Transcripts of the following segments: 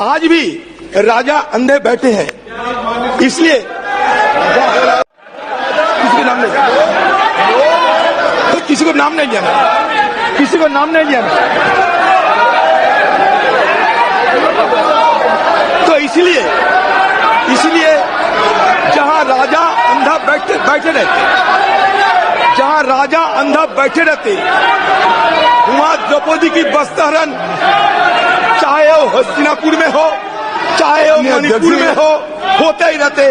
आज भी राजा अंधे बैठे हैं, इसलिए किसी को नाम नहीं, तो किसी को नाम नहीं लिया मैं, किसी को नाम नहीं लिया मैं। तो इसलिए जहां राजा अंधा बैठे रहते, जहां राजा अंधा बैठे रहते, वहां द्रौपदी की वस्त्रहरण चाहे वो हस्तिनापुर में हो, चाहे वो मणिपुर में हो, होते ही रहते।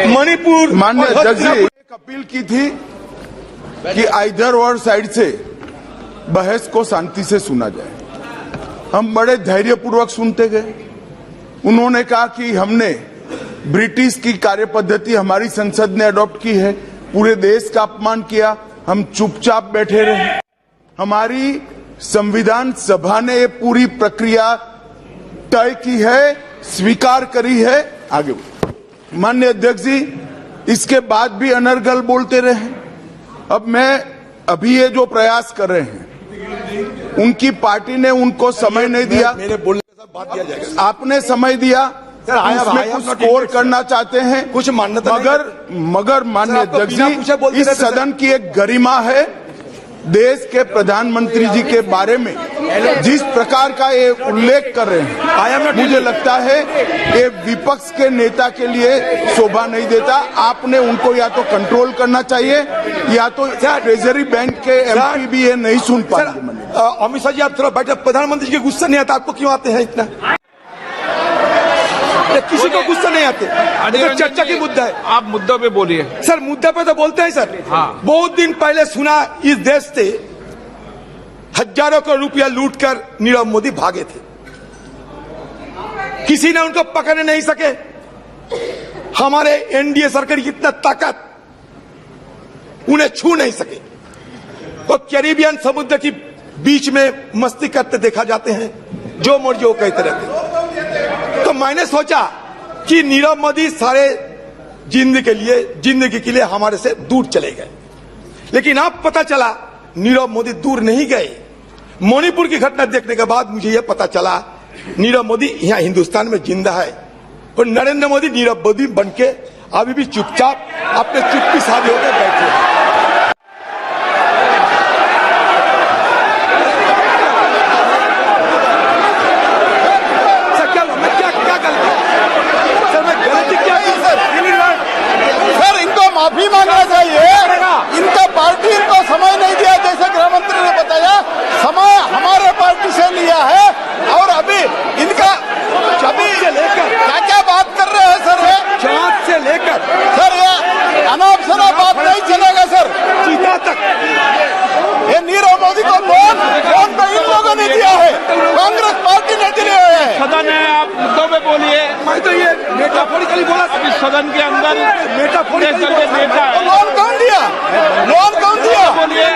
मणिपुर माननीय अध्यक्ष जी एक अपील की थी कि इधर और साइड से बहस को शांति से सुना जाए। हम बड़े धैर्यपूर्वक सुनते गए। उन्होंने कहा कि हमने ब्रिटिश की कार्यपद्धति हमारी संसद ने अडॉप्ट की है, पूरे देश का अपमान किया, हम चुपचाप बैठे रहे। हमारी संविधान सभा ने ये पूरी प्रक्रिया तय की है, स्वीकार करी है। आगे माननीय अध्यक्ष जी इसके बाद भी अनर्गल बोलते रहे। अब मैं अभी ये जो प्रयास कर रहे हैं, उनकी पार्टी ने उनको समय नहीं दिया, मेरे बोलने के साथ बात किया जाएगा। आपने समय दिया, उसमें कुछ स्कोर करना चाहते हैं, कुछ मान्यता, मगर माननीय अध्यक्ष जी इस सदन की एक गरिमा है। देश के प्रधानमंत्री जी के बारे में जिस प्रकार का ये उल्लेख कर रहे हैं, मुझे लगता है ये विपक्ष के नेता के लिए शोभा नहीं देता। आपने उनको या तो कंट्रोल करना चाहिए या तो ट्रेजरी बैंक के एमपी भी ये नहीं सुन पाएंगे। अमित शाह जी आप थोड़ा बैठे, प्रधानमंत्री जी गुस्सा नहीं आता आपको, क्यों आते हैं इतना? किसी को गुस्सा नहीं आते, तो चर्चा की मुद्दा है। आप मुद्दों पे बोलिए सर। मुद्दा पे तो बोलते हैं सर। हाँ। बहुत दिन पहले सुना इस देश से हजारों करोड़ रुपया लूटकर नीरव मोदी भागे थे, किसी ने उनको पकड़ नहीं सके। हमारे एनडीए सरकार की इतना ताकत, उन्हें छू नहीं सके। वो कैरिबियन समुद्र की बीच में मस्ती करते देखा जाते हैं, जो मर्जी वो कहते रहते हैं। तो मैंने सोचा कि नीरव मोदी सारे जिंदगी के लिए हमारे से दूर चले गए, लेकिन अब पता चला नीरव मोदी दूर नहीं गए। मणिपुर की घटना देखने के बाद मुझे यह पता चला नीरव मोदी यहाँ हिंदुस्तान में जिंदा है, और नरेंद्र मोदी नीरव मोदी बनके अभी भी चुपचाप अपने चुप्पी साधे होकर बैठे हैं। माफी मांगना चाहिए। इनका पार्टी इनको समय नहीं दिया, जैसे गृह मंत्री ने बताया, समय हमारे पार्टी से लिया है। और अभी इनका अभी क्या क्या बात कर रहे हैं सर? चाँद से लेकर सर ये अनाप शनाप बात नहीं चलेगा सर। चीता तक ये नीरव मोदी को लोन तो इन लोगों ने दिया है, कांग्रेस पार्टी ने दिए हुए हैं। सदन है, आप मुद्दों पे बोलिए। मैं तो ये मेटाफोरिकली बोला, अभी सदन के अंदर मेटाफोरिकली नेता है। लोन कौन दिया? लोन कौन दिया? बोलिए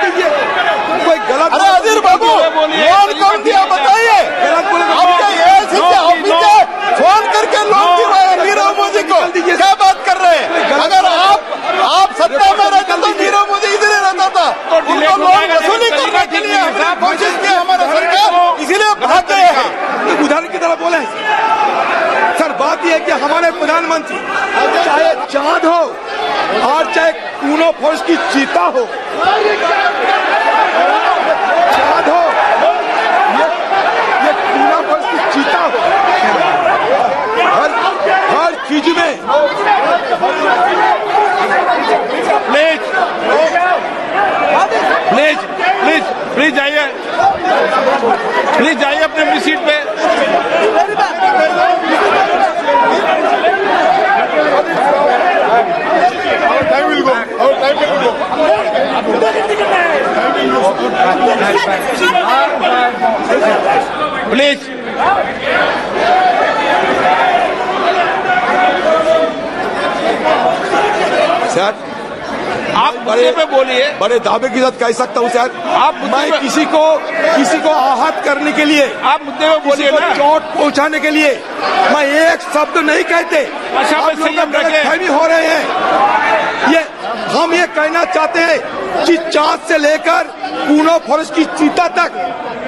कोई गलत। अरे अजीर बाबू लोन कौन दिया बताइए? आपके एएससी के ऑफिस से फोन करके लोन दिलवाया नीरव मोदी को, क्या बात कर रहे हैं? अगर आप सत्ता में रहते तो नीरव मोदी इधर रहता था। उनको लोन वसूली करने के लिए कोशिश की हमारा सरकार, इसीलिए भाग गए हैं। उदाहरण की तरह बोले सर, बात यह है कि हमारे प्रधानमंत्री चाहे चांद हो और चाहे कूनो फोर्स की चीता हो, चांद हो ये कूनो फोर्स की चीता हो, हर चीज में प्लीज जाइए, अपनी सीट पे। प्लीज सर, आप मुद्दे पे बोलिए। बड़े दावे के साथ कह सकता हूँ सर, मैं किसी को आहत करने के लिए, आप मुद्दे पे बोलिए ना, चोट पहुंचाने के लिए मैं एक शब्द नहीं कहते। गलतफहमी हो रहे हैं। हम ये कहना चाहते हैं कि चाँद से लेकर कूनो फॉरेस्ट की चीता तक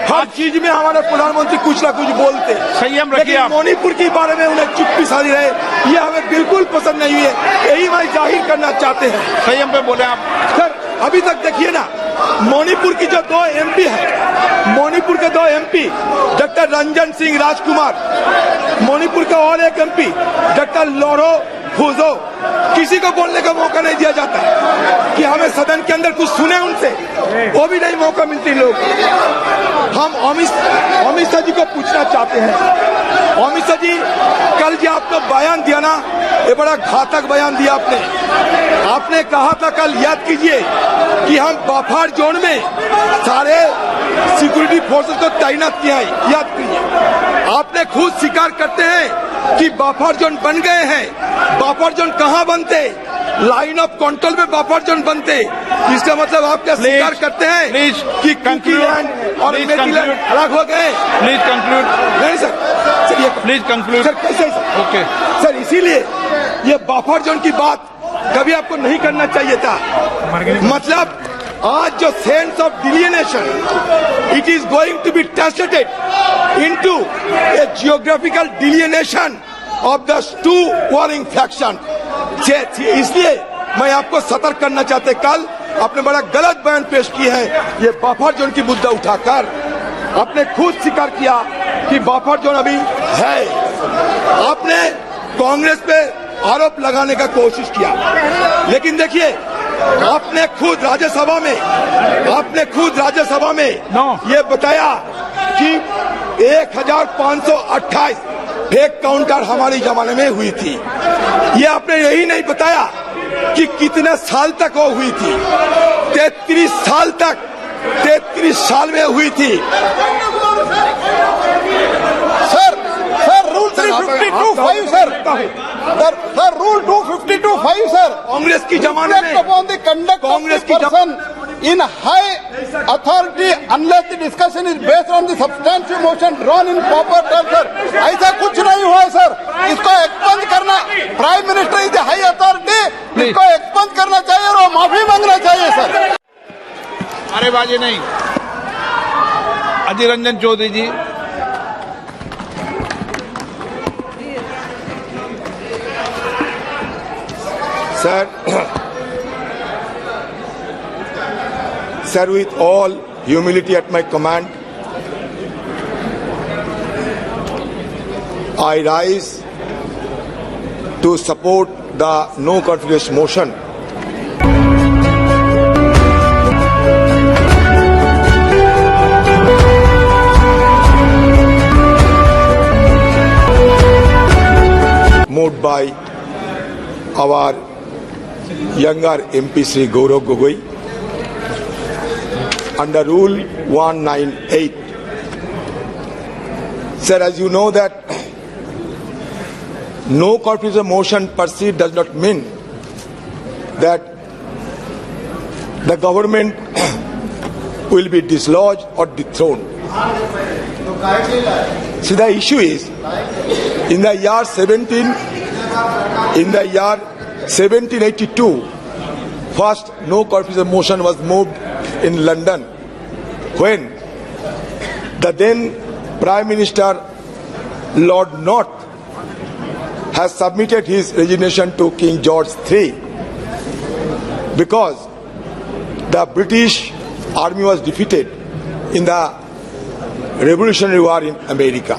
हर चीज में हमारे प्रधानमंत्री कुछ ना कुछ बोलते, संयम रखिए लेकिन आप। मणिपुर के बारे में उन्हें चुप्पी साधी रहे, ये हमें बिल्कुल पसंद नहीं है। यही हम जाहिर करना चाहते हैं। संयम पे बोले आप। सर अभी तक देखिए ना, मणिपुर की जो 2 एमपी है, मणिपुर के 2 एमपी डॉक्टर रंजन सिंह राजकुमार, मणिपुर का और एक एमपी डॉक्टर लोरो फुजो, किसी को बोलने का मौका नहीं दिया जाता कि हमें सदन के अंदर कुछ सुने उनसे, वो भी नहीं मौका मिलती लोग। हम अमित शाह जी को पूछना चाहते हैं, अमित शाह जी कल जो आपने बयान दिया ना, ये बड़ा घातक बयान दिया आपने कहा था कल, याद कीजिए, कि हम बफर जोन में सारे सिक्योरिटी फोर्सेस को तैनात किया है। याद कीजिए, आपने खुद स्वीकार करते हैं कि बफर जोन बन गए हैं। बफर जोन कहाँ बनते? लाइन ऑफ कंट्रोल में बफर जोन बनते। इसका मतलब आप क्या स्वीकार करते हैं कि कुकीलैंड और मेरीलैंड अलग हो गए? Please conclude. नहीं सर, ये प्लीज कंक्लूड। सर कैसे? ओके सर इसीलिए ये बफर जोन की बात कभी आपको नहीं करना चाहिए था। मतलब आज जो sense of delineation, it is going to be translated into a geographical delineation of the 2 warring faction. इसलिए मैं आपको सतर्क करना चाहते, कल आपने बड़ा गलत बयान पेश की है। ये बफर जोन की मुद्दा उठाकर आपने खुद स्वीकार किया कि बफर जोन अभी है। आपने कांग्रेस पे आरोप लगाने का कोशिश किया, लेकिन देखिए आपने खुद राज्यसभा में ये बताया कि 1528 फेक काउंटर हमारे जमाने में हुई थी। ये आपने यही नहीं बताया कि कितने साल तक वो हुई थी। 33 साल तक, 33 साल में हुई थी। Sir rule 352(5) sir rule 252(5) sir, Congress की जमाने में upon the conduct of the person in high authority unless the discussion is based on the substantive motion drawn in proper terms, sir ऐसा कुछ नहीं हुआ सर। इसको एक्सपंज करना, prime minister is the high authority, इसको expunge करना चाहिए और माफी मांगना चाहिए सर। अरे बाजी नहीं। अधीर रंजन चौधरी जी। Sir, with all humility at my command, I rise to support the no confidence motion moved by our younger MP Sri Gaurav Gogoi under Rule 198. Sir, as you know that no confidence motion per se does not mean that the government will be dislodged or dethroned. See, the issue is in the year 1782, first no confidence motion was moved in London when the then Prime Minister Lord North has submitted his resignation to King George III because the British army was defeated in the Revolutionary War in America.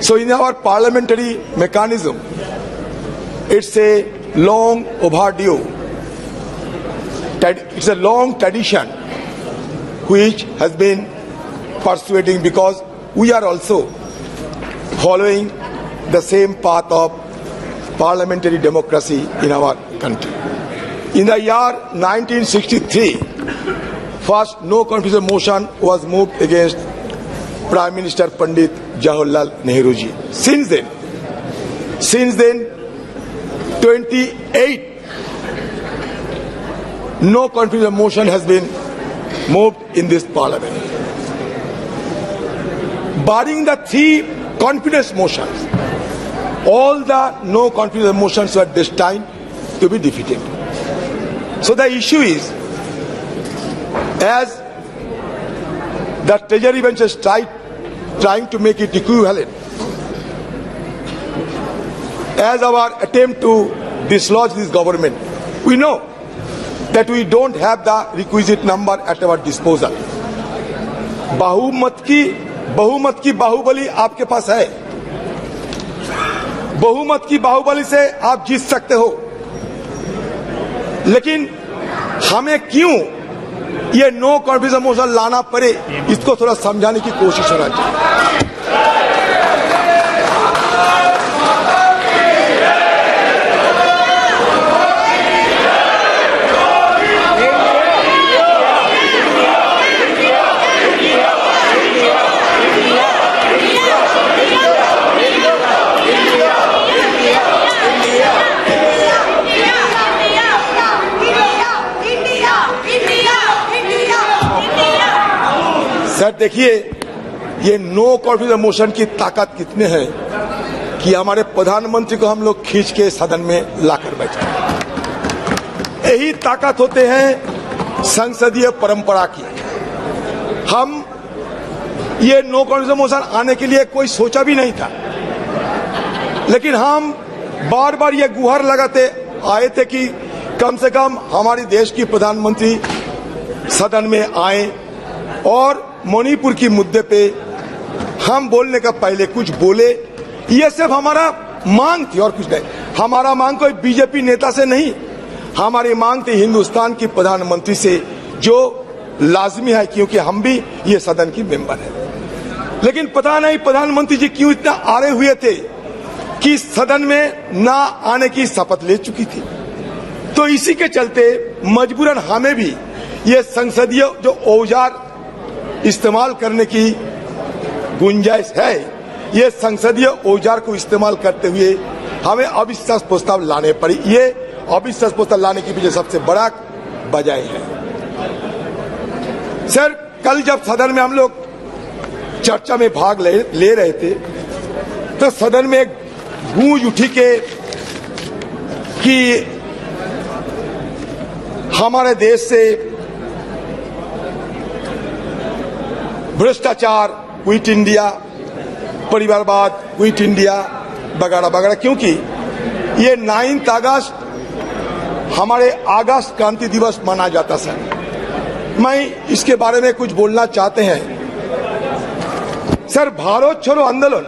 So in our parliamentary mechanism, it's a long overdue. It's a long tradition which has been persuading because we are also following the same path of parliamentary democracy in our country. In the year 1963, first no confidence motion was moved against Prime Minister Pandit Jawaharlal Nehru ji. Since then, 28 no confidence motion has been moved in this parliament. Barring the 3 confidence motions, all the no confidence motions were destined to be defeated. So the issue is, as the treasury bench is trying to make it equivalent as our attempt to dislodge this government. We know that we don't have the requisite number at our disposal. बहुमत की बाहुबली आपके पास है, बहुमत की बाहुबली से आप जीत सकते हो, लेकिन हमें क्यों ये नो कॉन्फिडेंस मोशन लाना पड़े, इसको थोड़ा समझाने की कोशिश होना चाहिए। सर देखिए, ये नो कॉन्फिडेंस मोशन की ताकत कितने है कि हमारे प्रधानमंत्री को हम लोग खींच के सदन में लाकर बैठे। यही ताकत होते हैं संसदीय परंपरा की। हम ये नो कॉन्फिडेंस मोशन आने के लिए कोई सोचा भी नहीं था, लेकिन हम बार बार ये गुहार लगाते आए थे कि कम से कम हमारे देश की प्रधानमंत्री सदन में आए और मणिपुर की मुद्दे पे हम बोलने का पहले कुछ बोले। ये सिर्फ हमारा मांग थी और कुछ नहीं। हमारा मांग कोई बीजेपी नेता से नहीं, हमारी मांग थी हिंदुस्तान की प्रधानमंत्री से, जो लाजमी है क्योंकि हम भी ये सदन की मेंबर है। लेकिन पता नहीं प्रधानमंत्री जी क्यों इतना आड़े हुए थे कि सदन में ना आने की शपथ ले चुकी थी। तो इसी के चलते मजबूरन हमें भी ये संसदीय जो औजार इस्तेमाल करने की गुंजाइश है, ये संसदीय औजार को इस्तेमाल करते हुए हमें अविश्वास प्रस्ताव लाने पड़ी। ये अविश्वास प्रस्ताव लाने की पीछे सबसे बड़ा वजह है। सर, कल जब सदन में हम लोग चर्चा में भाग ले रहे थे तो सदन में एक गूंज उठी कि हमारे देश से भ्रष्टाचार, क्विट इंडिया, परिवारवाद, क्विट इंडिया वगैरह वगैरह, क्योंकि ये 9 अगस्त हमारे अगस्त क्रांति दिवस माना जाता सर। मैं इसके बारे में कुछ बोलना चाहते हैं। सर, भारत छोड़ो आंदोलन,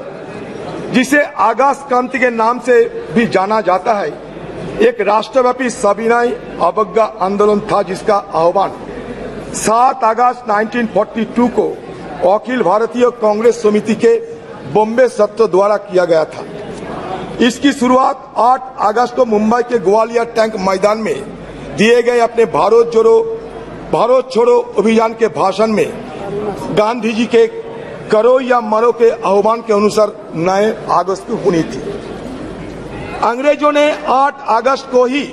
जिसे अगस्त क्रांति के नाम से भी जाना जाता है, एक राष्ट्रव्यापी सविनय अवज्ञा आंदोलन था जिसका आह्वान 7 अगस्त 1942 को अखिल भारतीय कांग्रेस समिति के बॉम्बे सत्र द्वारा किया गया था। इसकी शुरुआत 8 अगस्त को मुंबई के ग्वालियर टैंक मैदान में दिए गए अपने भारत छोड़ो अभियान के भाषण में गांधी जी के करो या मरो के आह्वान के अनुसार 9 अगस्त को हुई थी। अंग्रेजों ने 8 अगस्त को ही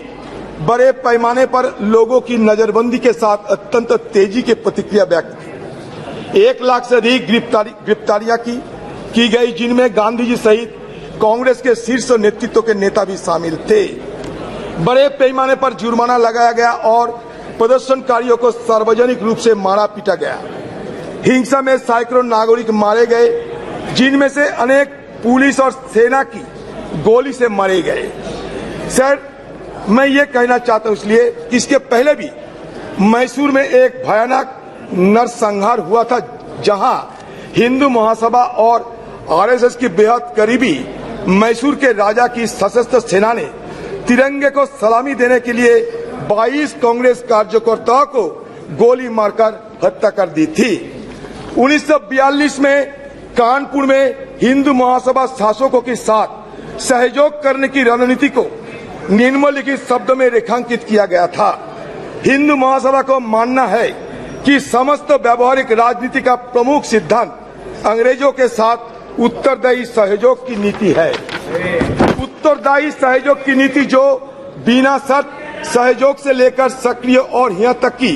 बड़े पैमाने पर लोगों की नजरबंदी के साथ अत्यंत तेजी की प्रतिक्रिया व्यक्त की। 1 लाख से अधिक गिरफ्तारियां की गई, जिनमें गांधी जी सहित कांग्रेस के शीर्ष नेतृत्व के नेता भी शामिल थे। बड़े पैमाने पर जुर्माना लगाया गया और प्रदर्शनकारियों को सार्वजनिक रूप से मारा पीटा गया। हिंसा में सैकड़ों नागरिक मारे गए, जिनमें से अनेक पुलिस और सेना की गोली से मारे गए। सर, मैं ये कहना चाहता हूं इसलिए कि इसके पहले भी मैसूर में एक भयानक नरसंहार हुआ था, जहां हिंदू महासभा और आरएसएस की बेहद करीबी मैसूर के राजा की सशस्त्र सेना ने तिरंगे को सलामी देने के लिए 22 कांग्रेस कार्यकर्ताओं को गोली मारकर हत्या कर दी थी। 1942 में कानपुर में हिंदू महासभा शासकों के साथ सहयोग करने की रणनीति को निम्नलिखित शब्दों में रेखांकित किया गया था। हिंदू महासभा को मानना है कि समस्त व्यवहारिक राजनीति का प्रमुख सिद्धांत अंग्रेजों के साथ उत्तरदायी सहयोग की नीति है। उत्तरदायी सहयोग की नीति जो बिना शर्त सहयोग से लेकर सक्रिय और यहाँ तक कि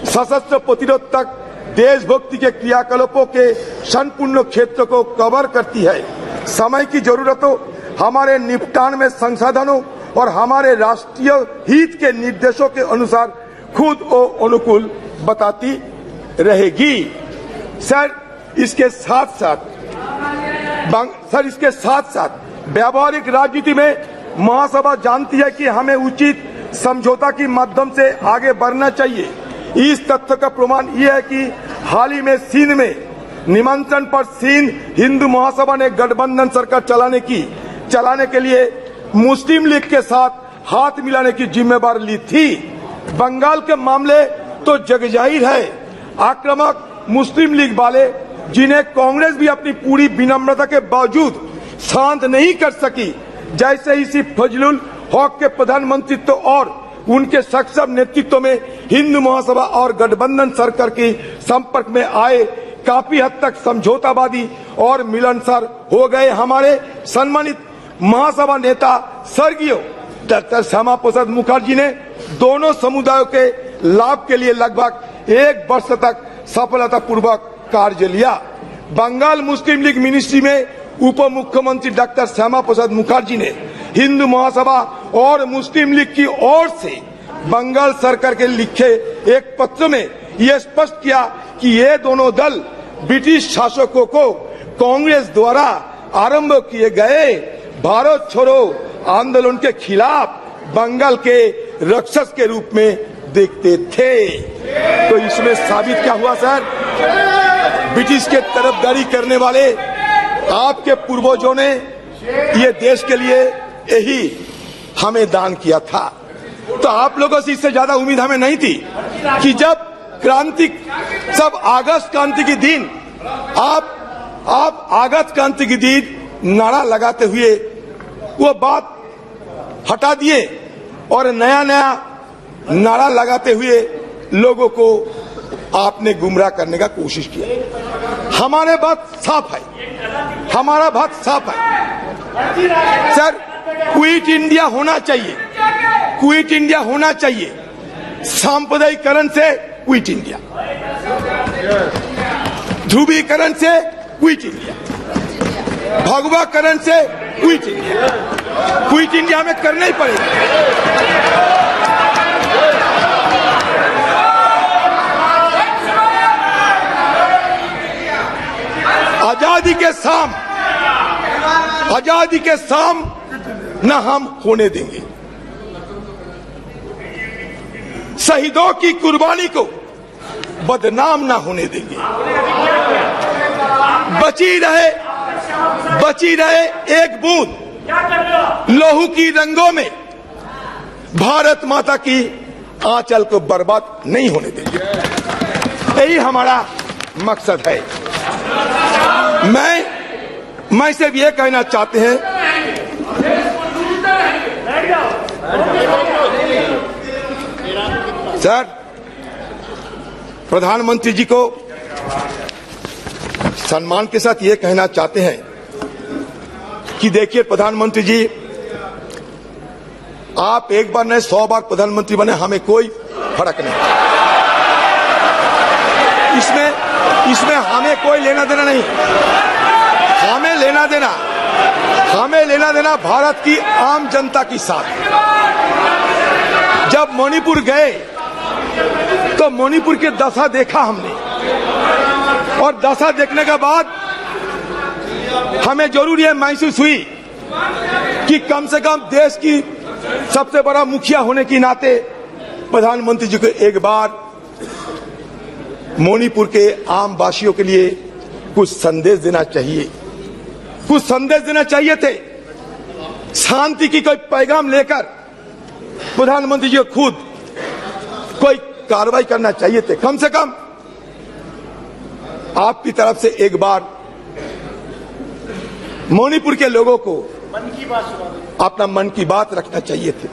सशस्त्र प्रतिरोध तक देशभक्ति के क्रियाकलापों के संपूर्ण क्षेत्र को कवर करती है। समय की जरूरतों, हमारे निपटान में संसाधनों और हमारे राष्ट्रीय हित के निर्देशों के अनुसार खुद को अनुकूल बताती रहेगी। सर इसके साथ साथ व्यावहारिक राजनीति में महासभा जानती है कि हमें उचित समझौता के माध्यम से आगे बढ़ना चाहिए। इस तथ्य का प्रमाण यह है कि हाल ही में सिंध में निमंत्रण पर सिंध हिंदू महासभा ने गठबंधन सरकार चलाने के लिए मुस्लिम लीग के साथ हाथ मिलाने की जिम्मेदारी ली थी। बंगाल के मामले तो जगजाहिर है, आक्रामक मुस्लिम लीग वाले जिन्हें कांग्रेस भी अपनी पूरी विनम्रता के बावजूद शांत नहीं कर सकी, जैसे इसी फजलुल हक के प्रधानमंत्रित्व और उनके सक्षम नेतृत्व में हिंदू महासभा और गठबंधन सरकार के संपर्क में आए, काफी हद तक समझौतावादी और मिलनसार हो गए। हमारे सम्मानित महासभा नेता स्वर्गीय डॉक्टर श्यामा प्रसाद मुखर्जी ने दोनों समुदायों के लाभ के लिए लगभग 1 वर्ष तक सफलतापूर्वक कार्य लिया। बंगाल मुस्लिम लीग मिनिस्ट्री में उप मुख्यमंत्री डॉक्टर श्यामा प्रसाद मुखर्जी ने हिंदू महासभा और मुस्लिम लीग की ओर से बंगाल सरकार के लिखे एक पत्र में यह स्पष्ट किया कि ये दोनों दल ब्रिटिश शासकों को कांग्रेस द्वारा आरंभ किए गए भारत छोड़ो आंदोलन के खिलाफ बंगाल के राक्षस के रूप में देखते थे। तो इसमें साबित क्या हुआ सर? ब्रिटिश के तरफदारी करने वाले आपके पूर्वजों ने ये देश के लिए यही हमें दान किया था। तो आप लोगों से इससे ज्यादा उम्मीद हमें नहीं थी कि जब अगस्त क्रांति के दिन आप अगस्त क्रांति के दिन नारा लगाते हुए वो बात हटा दिए और नया नारा लगाते हुए लोगों को आपने गुमराह करने का कोशिश किया। हमारा बात साफ है सर, क्विट इंडिया होना चाहिए, सांप्रदायिकरण से क्विट इंडिया, ध्रुवीकरण से क्विट इंडिया, भगवाकरण से क्विट इंडिया हमें करना ही पड़ेगा। आजादी के शाम न हम होने देंगे। शहीदों की कुर्बानी को बदनाम ना होने देंगे। बची रहे एक बूंद लहू की रंगों में भारत माता की आंचल को बर्बाद नहीं होने देंगे। यही हमारा मकसद है। मैं सिर्फ ये कहना चाहते हैं सर, प्रधानमंत्री जी को सम्मान के साथ ये कहना चाहते हैं कि देखिए प्रधानमंत्री जी, आप एक बार नहीं 100 बार प्रधानमंत्री बने, हमें कोई फर्क नहीं। इसमें हमें कोई लेना देना नहीं। हमें लेना देना भारत की आम जनता के साथ। जब मणिपुर गए तो मणिपुर की दशा देखा हमने, और दशा देखने के बाद हमें जरूर यह महसूस हुई कि कम से कम देश की सबसे बड़ा मुखिया होने के नाते प्रधानमंत्री जी को एक बार मणिपुर के आम वासियों के लिए कुछ संदेश देना चाहिए थे। शांति की कोई पैगाम लेकर प्रधानमंत्री जी को खुद कोई कार्रवाई करना चाहिए थे। कम से कम आपकी तरफ से एक बार मणिपुर के लोगों को अपना मन की बात रखना चाहिए थे।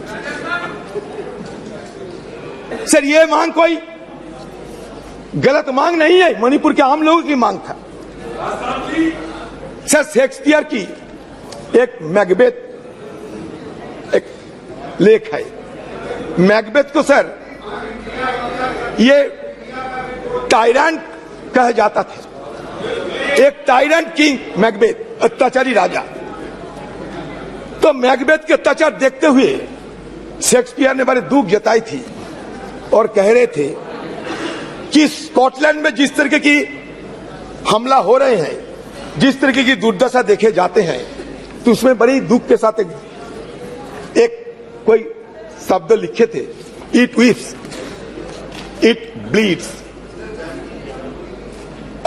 सर, ये मांग कोई गलत मांग नहीं है, मणिपुर के आम लोगों की मांग था। सर, शेक्सपियर की एक मैकबेथ एक लेख है। मैकबेथ को सर ये टायरेंट कहा जाता था। एक टायरेंट किंग मैकबेथ, अत्याचारी राजा। तो मैकबेथ के अत्याचार देखते हुए शेक्सपियर ने बड़े दुख जताई थी और कह रहे थे कि स्कॉटलैंड में जिस तरीके की हमला हो रहे हैं, जिस तरीके की दुर्दशा देखे जाते हैं, तो उसमें बड़ी दुख के साथ एक कोई शब्द लिखे थे, it weeps, it bleeds,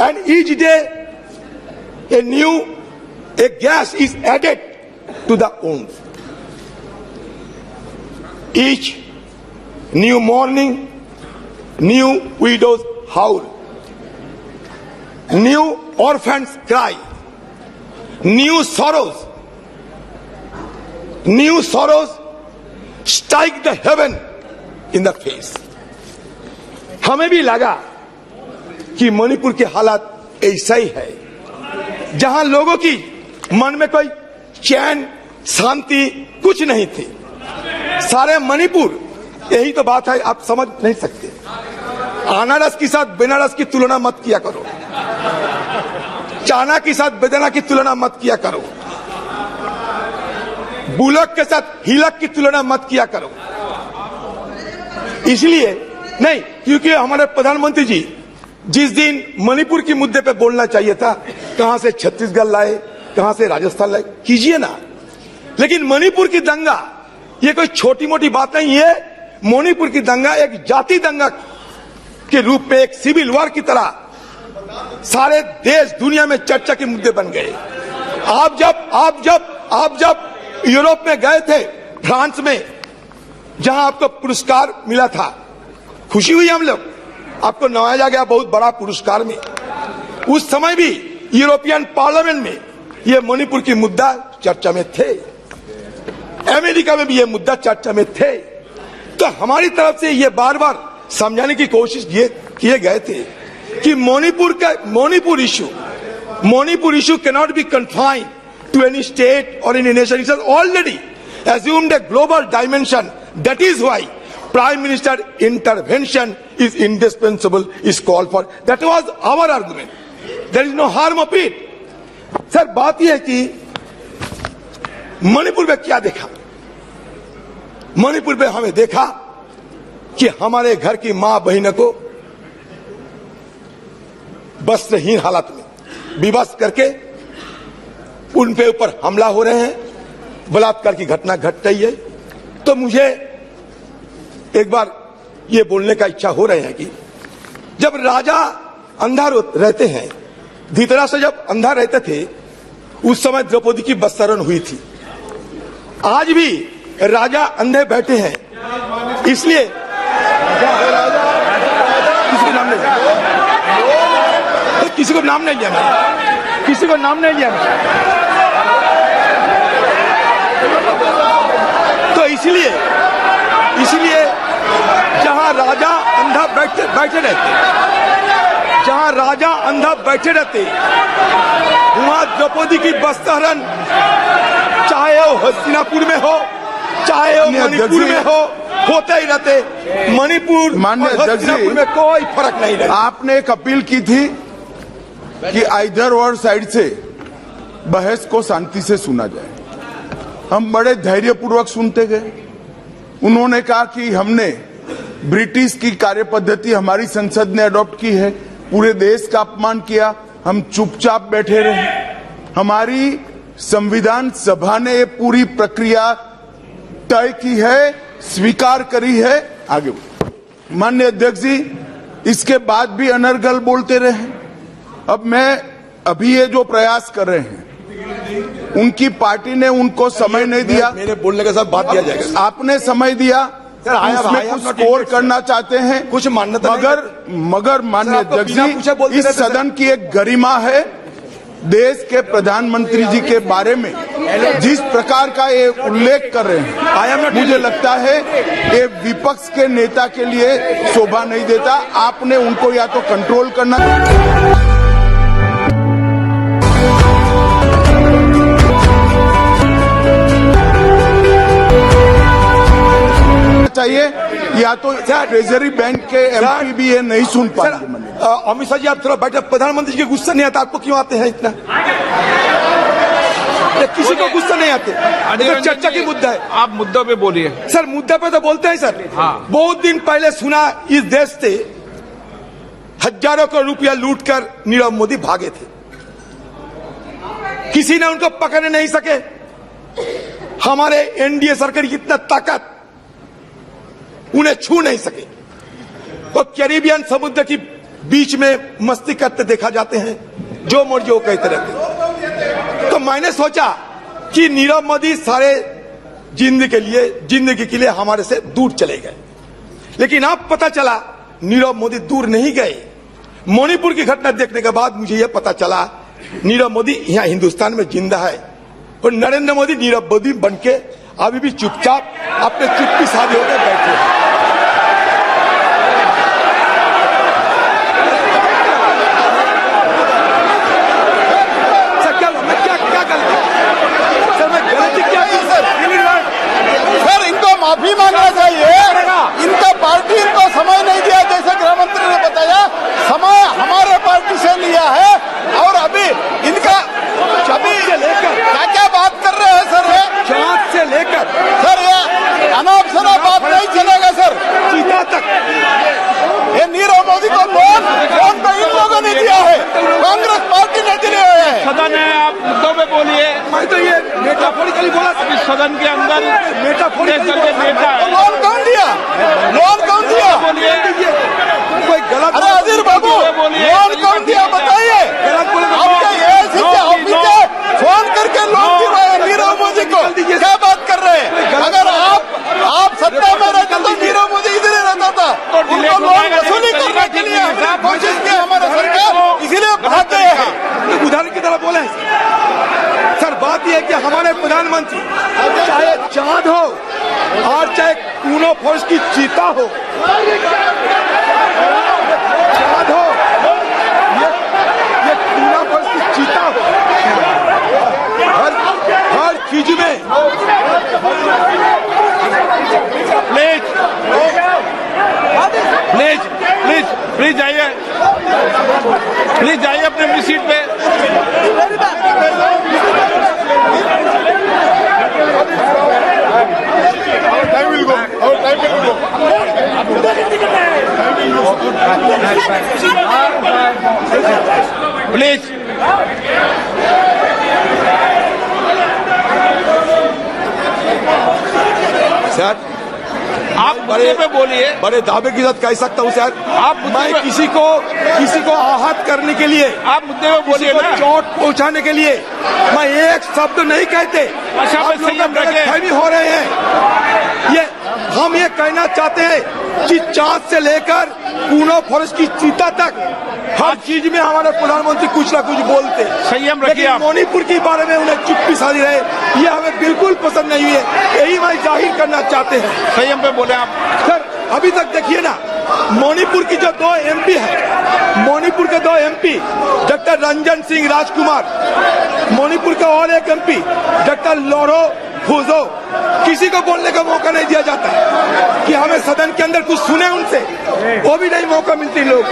and each day a gas is added to the wounds. Each new morning, new widows howl, new orphans cry, new sorrows strike the heaven in the face. हमें भी लगा कि मणिपुर के हालात ऐसा ही है, जहां लोगों की मन में कोई चैन शांति कुछ नहीं थी। सारे मणिपुर, यही तो बात है, आप समझ नहीं सकते। अनारस के साथ बेनारस की तुलना मत किया करो, चाना के साथ बेदाना की तुलना मत किया करो, बुलक के साथ हिलक की तुलना मत किया करो। इसलिए नहीं, क्योंकि हमारे प्रधानमंत्री जी जिस दिन मणिपुर के मुद्दे पे बोलना चाहिए था, कहां से छत्तीसगढ़ लाए, कहां से राजस्थान लाए, कीजिए ना। लेकिन मणिपुर की दंगा ये कोई छोटी मोटी बात नहीं है। मणिपुर की दंगा एक जाति दंगा के रूप में, एक सिविल वॉर की तरह सारे देश दुनिया में चर्चा के मुद्दे बन गए। आप जब यूरोप में गए थे, फ्रांस में, जहां आपको पुरस्कार मिला था, खुशी हुई हम लोग, आपको नवाजा गया बहुत बड़ा पुरस्कार में। उस समय भी यूरोपियन पार्लियामेंट में ये मणिपुर की मुद्दा चर्चा में थे, अमेरिका में भी ये मुद्दा चर्चा में थे। तो हमारी तरफ से ये बार बार समझाने की कोशिश किए गए थे कि Manipur issue cannot be confined to any state और any nation. It has already assumed a global dimension. That is why Prime Minister intervention is indispensable, is called for. That was our argument. There is no harm of it. Sir, बात यह है कि मणिपुर में क्या देखा? मणिपुर में हमें देखा कि हमारे घर की मां बहनों को वस्त्रहीन हालत में विवश करके उन पे ऊपर हमला हो रहे हैं, बलात्कार की घटना घट रही है। तो मुझे एक बार ये बोलने का इच्छा हो रहे हैं कि जब राजा अंधा रहते हैं, धृतराष्ट्र जब अंधा रहते थे, उस समय द्रौपदी की वस्त्रण हुई थी। आज भी राजा अंधे बैठे हैं, इसलिए किसी को नाम नहीं लिया मैंने, किसी को नाम नहीं लिया मैंने। तो इसलिए जहां राजा अंधा बैठे रहते, जहां राजा अंधा बैठे रहते, वहां द्रौपदी की वस्त्रहरण, चाहे वो हस्तिनापुर में हो, चाहे वो मणिपुर में हो, होते ही रहते। मणिपुर और हस्तिनापुर में कोई फर्क नहीं रहता। आपने एक अपील की थी कि आइदर और साइड से बहस को शांति से सुना जाए। हम बड़े धैर्यपूर्वक सुनते गए। उन्होंने कहा कि हमने ब्रिटिश की कार्य पद्धति हमारी संसद ने अडॉप्ट की है, पूरे देश का अपमान किया, हम चुपचाप बैठे रहे। हमारी संविधान सभा ने ये पूरी प्रक्रिया तय की है, स्वीकार करी है। आगे माननीय अध्यक्ष जी, इसके बाद भी अनर्गल बोलते रहे। अब अभी ये जो प्रयास कर रहे हैं, उनकी पार्टी ने उनको समय नहीं दिया। मेरे बोलने के साथ बात किया जाएगा। आपने समय दिया, उसमें कुछ स्कोर करना चाहते हैं, कुछ मान्यता मगर माननीय अध्यक्ष जी, इस सदन की एक गरिमा है। देश के प्रधानमंत्री जी के बारे में जिस प्रकार का ये उल्लेख कर रहे हैं, मुझे लगता है ये विपक्ष के नेता के लिए शोभा नहीं देता। आपने उनको या तो कंट्रोल करना चाहिए, या तो ट्रेजरी बैंक के एमपी भी ये नहीं सुन पाएंगे। अमित शाह जी, आप थोड़ा बैठे, प्रधानमंत्री जी को गुस्सा नहीं आता, आपको क्यों आते हैं इतना? किसी को गुस्सा नहीं आते, तो चर्चा की मुद्दा है। आप मुद्दों पे बोलिए सर। मुद्दा पे तो बोलते हैं सर। हाँ। बहुत दिन पहले सुना इस देश से हजारों करोड़ रुपया लूटकर नीरव मोदी भागे थे। किसी ने उनको पकड़ नहीं सके। हमारे एनडीए सरकार की इतना ताकत, उन्हें छू नहीं सके। वो कैरिबियन समुद्र की बीच में मस्ती करते देखा जाते हैं, जो मर्जी वो कहते रहते। तो मैंने सोचा कि नीरव मोदी सारे जिंदगी के लिए हमारे से दूर चले गए, लेकिन अब पता चला नीरव मोदी दूर नहीं गए। मणिपुर की घटना देखने के बाद मुझे यह पता चला नीरव मोदी यहां हिंदुस्तान में जिंदा है, और नरेंद्र मोदी नीरव मोदी बनके अभी भी चुपचाप अपने चुप्पी साधे होकर बैठे हैं। सर इनको माफी मांगना चाहिए। इनका पार्टी इनको समय नहीं दिया, जैसे गृह मंत्री ने बताया समय हमारे पार्टी से लिया है, और अभी इनका अभी क्या क्या बात कर रहे हैं सर? ये चाँद से लेकर सर ये अनाप शनाप बात नहीं चलेगा सर। चीता तक ये नीरव मोदी को लोन तो इन लोगों ने दिया है, कांग्रेस पार्टी ने दिए हुए हैं। सदन है, आप मुद्दों पे बोलिए। मैं तो ये मेटाफोरिकली बोला। अभी सदन के अंदर मेटाफोरिकली नेता है। लोन कौन दिया? लोन कौन दिया? बोलिए। कोई गलत अरे अजीर बाबू, लोन कौन दिया बताइए? आपके एएससी के ऑफिस से फोन करके लोन दिलवाया नीरव मोदी को। क्या बात कर रहे हैं? अगर आप सत्ता में रहते तो नीरव मोदी इधर ही रहता था। उनको लोन वसूली करने के लिए हमने कोशिश की, हमारा सरकार इसीलिए भाग गए हैं। उदाहरण की तरह बोले सर, बात यह है कि हमारे प्रधानमंत्री चाहे चांद हो और चाहे कूनो फोर्स की चीता हो, चांद हो ये कूनो फोर्स की चीता हो, हर चीज में प्लीज जाइए, प्लीज जाइए अपने सीट पे। प्लीज सर, आप मुद्दे पे बोलिए। बड़े दावे के साथ कह सकता हूँ सर, आप मुद्दे मैं पे- किसी को आहत करने के लिए, आप मुद्दे पे किसी बोलिए को ना। चोट पहुंचाने के लिए मैं एक शब्द नहीं कहते। अच्छा, आप लोग संयम रखिए। गलतफहमी हो रहे हैं। हम ये कहना चाहते हैं कि चाँद से लेकर कूनो फॉरेस्ट की चीता तक हर चीज में हमारे प्रधानमंत्री कुछ ना कुछ बोलते। संयम रखिए लेकिन आप। मणिपुर के बारे में उन्हें चुप्पी साधी रहे, ये हमें बिल्कुल पसंद नहीं है। यही मैं जाहिर करना चाहते हैं। संयम पे बोले आप। सर अभी तक देखिए ना, मणिपुर की जो 2 एमपी है, मणिपुर के 2 एमपी डॉक्टर रंजन सिंह राजकुमार, मणिपुर का और एक एमपी डॉक्टर लोरो फुजो, किसी को बोलने का मौका नहीं दिया जाता कि हमें सदन के अंदर कुछ सुने उनसे, वो भी नहीं मौका मिलती लोग।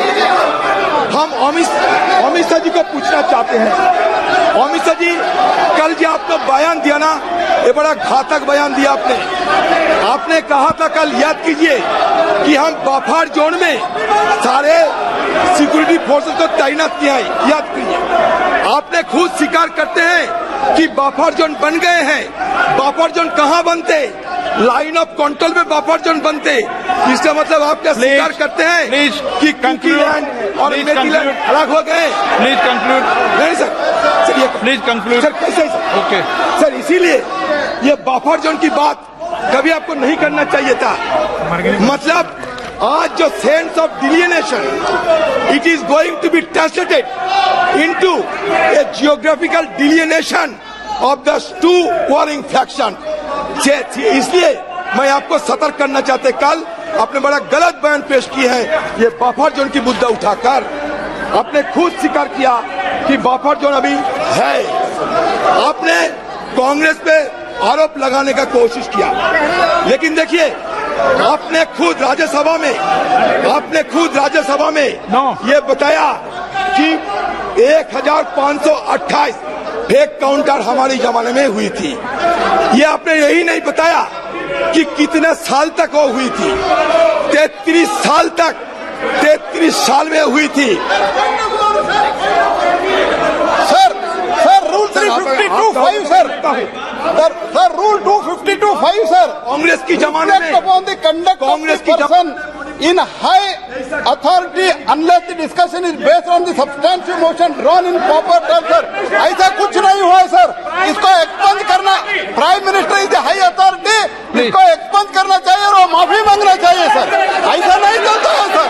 हम अमित शाह जी को पूछना चाहते हैं, अमित शाह जी कल जो आपने बयान दिया ना, ये बड़ा घातक बयान दिया आपने कहा था कल, याद कीजिए, कि हम बफर जोन में सारे सिक्योरिटी फोर्सेस को तैनात किया है। याद कीजिए, आपने खुद स्वीकार करते हैं कि बफर जोन बन गए हैं। बफर जोन कहाँ बनते? लाइन ऑफ कंट्रोल में बफर जोन बनते। इसका मतलब आप क्या स्वीकार करते हैं कि कुकीलैंड और मेरीलैंड अलग हो गए? Please conclude. नहीं सर, ये प्लीज कंक्लूड। सर कैसे सर? ओके सर, इसीलिए ये बफर जोन की बात कभी आपको नहीं करना चाहिए था। मतलब आज जो sense of delineation, it is going to be translated into a geographical delineation of the 2 warring faction. इसलिए मैं आपको सतर्क करना चाहते, कल आपने बड़ा गलत बयान पेश की है। ये बफर जोन की मुद्दा उठाकर आपने खुद स्वीकार किया कि बफर जोन अभी है। आपने कांग्रेस पे आरोप लगाने का कोशिश किया, लेकिन देखिए आपने खुद राज्यसभा में ये बताया कि 1528 फेक काउंटर हमारे जमाने में हुई थी। ये आपने यही नहीं बताया कि कितने साल तक वो हुई थी। 33 साल तक 33 साल में हुई थी। Sir rule 352(5) sir rule 252(5) sir Congress की जमाने में अपॉन द कंडक्ट कांग्रेस की person in high authority unless the discussion is based on the substantial motion drawn in proper term sir. ऐसा कुछ नहीं हुआ सर, इसको एक्सपंज करना, prime minister is high authority, इसको एक्सपंज करना चाहिए और माफी मांगना चाहिए सर। ऐसा नहीं चलता है सर।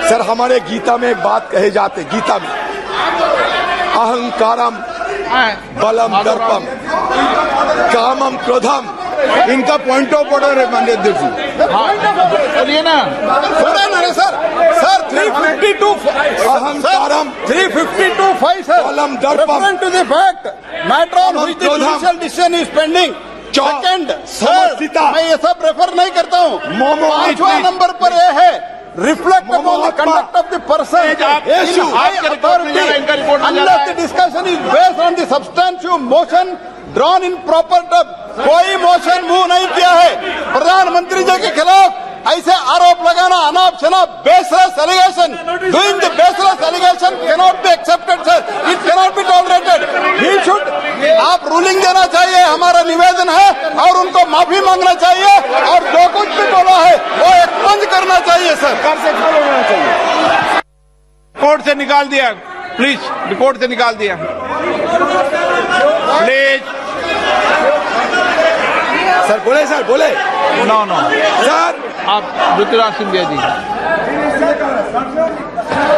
सर हमारे गीता में एक बात कहे जाते, गीता में अहंकारम बलम दर्पम कामम क्रोधम। इनका पॉइंट ऑफ ऑर्डर है माननीय अध्यक्ष जी। बोलिए ना। थोड़ा ना रे सर 352 अहंकारम 352(5) सर बलम दर्पम referring to the fact matter on which the क्रोधम। judicial decision is pending। Second sir समर्थिता। मैं ये सब रेफर नहीं करता हूँ। मोमो 5वां नंबर पर यह है reflect upon the conduct of the person issue, आपके रिपोर्ट में जाना, इनका रिपोर्ट में जाना unless the discussion is based on the substantial motion drawn in proper term. कोई मोशन मूव नहीं किया है। प्रधानमंत्री जी के खिलाफ ऐसे आरोप लगाना अनाप शनाप baseless allegation, doing the baseless allegation cannot be accepted sir, it cannot be tolerated. He should आप रूलिंग देना चाहिए, हमारा निवेदन है, और उनको माफी मांगना चाहिए, और जो कुछ भी बोला है वो एक्सपंज करना चाहिए सर। कोर्ट से निकाल दिया, प्लीज रिपोर्ट से निकाल दिया प्लीज। सर बोले नो सर आप ज्योतिराज सिंधिया जी।